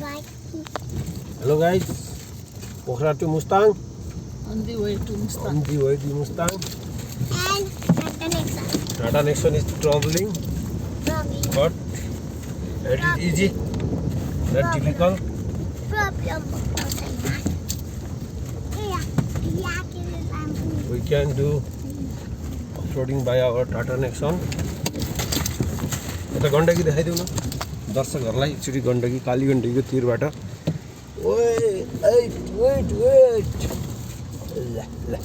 Hello guys, Pokhara to Mustang. On the way to Mustang. On the way to Mustang. And Tata Nexon. Tata Nexon is traveling, but it is easy, not difficult. Problem. We can do off-roading by our Tata Nexon. यता गण्डकी देखाइदेऊ न दर्शकहरूलाई एकचोटि गण्डकी काली गण्डकीको तीरबाट weight ल ल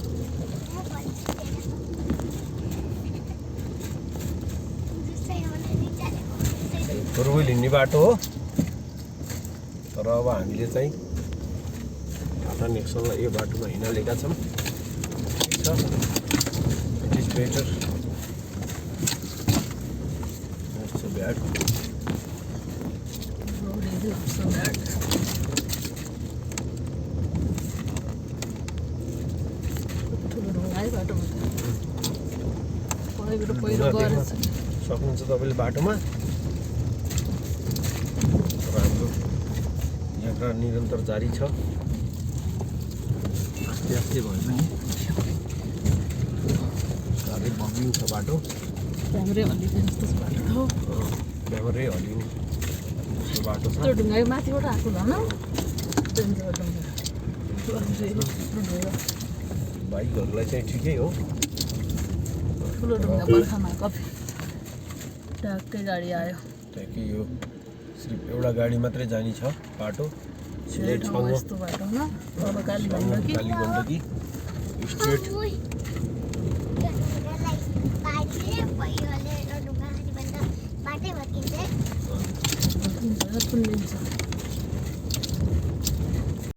four wheel हिँड्ने बाटो हो तर अब हामीले चाहिँ टाटा नेक्सनलाई यो बाटोमा हिँडालेका छौँ it is better not so bad So bad. सक्नुहुन्छ तपाईँले बाटोमा हाम्रो यात्रा निरन्तर जारी छ आस्ते आस्ते भए पनि साह्रै बग्लिङ छ बाटो क्यामेरै हल्लिँदैन जस्तो बाटो हो क्यामेरै हल्लिने बाटो छ त्यो ढुङ्गा माथिबाट आएको झन् बाइकहरूलाई चाहिँ ठिकै हो ठुलो ढुङ्गा बर्खामा कफी ट्याक्कै गाडी आयो ट्याक्कै यो सिर्फ एउटा गाडी मात्रै जाने छ बाटो सिलेटसँग यस्तो बाटो न अब काली गण्डकी स्ट्रेट बाटै भत्किन्छ